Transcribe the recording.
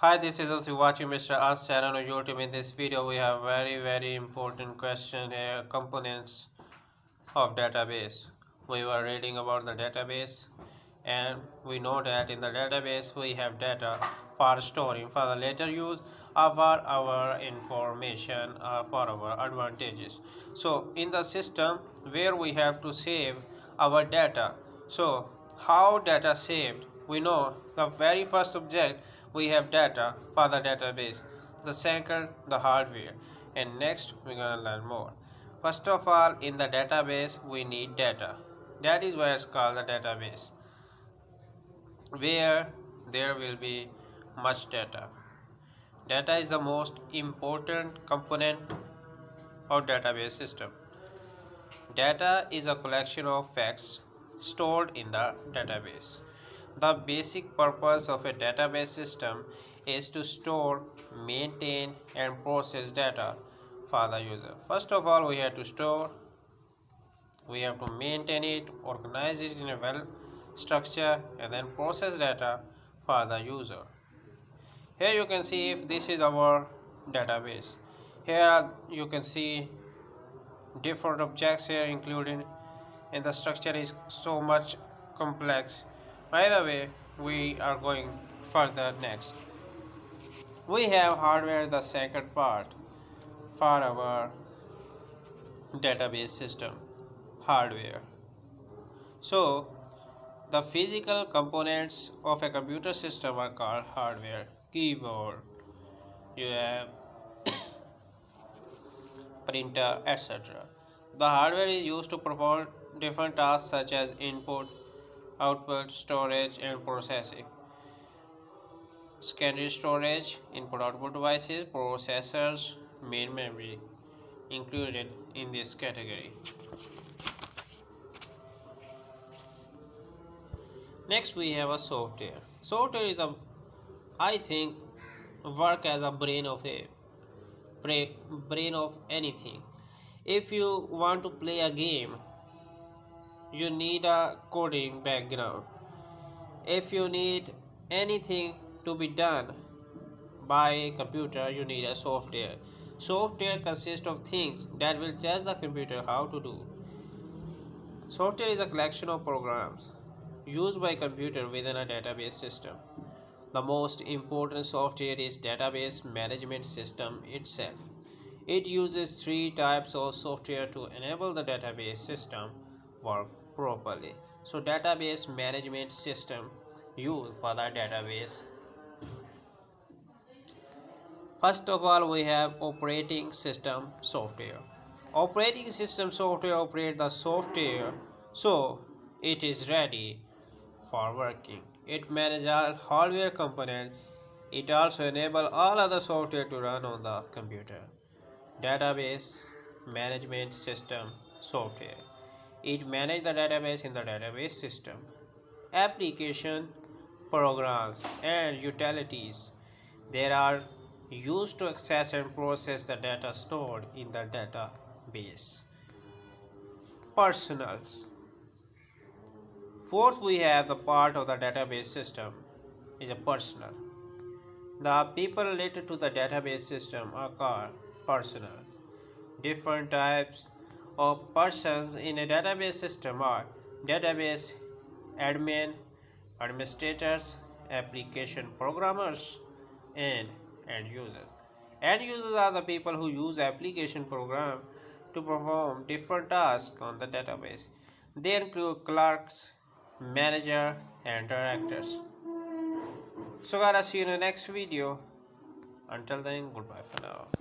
Hi, this is also watching Mr. Ask channel on YouTube. In this video, we have very important question here: components of database. We were reading about the database, and we know that in the database we have data for storing for the later use of our information for our advantages. So in the system where we have to save our data, so how data saved? We know the very first object we have data for the database, the second the hardware, and next we're gonna learn more. First of all, in the database we need data. That is why it's called the database, where there will be much data. Data is the most important component of database system. Data is a collection of facts stored in the database. The basic purpose of a database system is to store, maintain, and process data for the user. First of all, we have to store, we have to maintain it, organize it in a well structure, and then process data for the user. Here you can see if this is our database. Here you can see different objects here included, and the structure is so much complex. By the way, we are going further next. We have hardware, the second part for our database system. Hardware. So the physical components of a computer system are called hardware. Keyboard, you have printer, etc. The hardware is used to perform different tasks such as input, output, storage, and processing. Secondary storage, input output devices, processors, main memory included in this category. Next we have a software. Software is a, I think, work as a brain of anything. If you want to play a game, you need a coding background. If you need anything to be done by a computer, you need a software. Software consists of things that will tell the computer how to do. Software is a collection of programs used by computer within a database system. The most important software is database management system itself. It uses three types of software to enable the database system work properly. So database management system used for the database. First of all, we have operating system software. Operating system software operates the software so it is ready for working. It manages all hardware components. It also enables all other software to run on the computer. Database management system software. It manages the database in the database system. Application, programs, and utilities. There are used to access and process the data stored in the database. Personals. Fourth, we have the part of the database system is a personal. The people related to the database system are called personal. Different types of persons in a database system are database admin, administrators, application programmers, and end users. End users are the people who use application program to perform different tasks on the database. They include clerks, manager, and directors. So guys, see you in the next video. Until then, goodbye for now.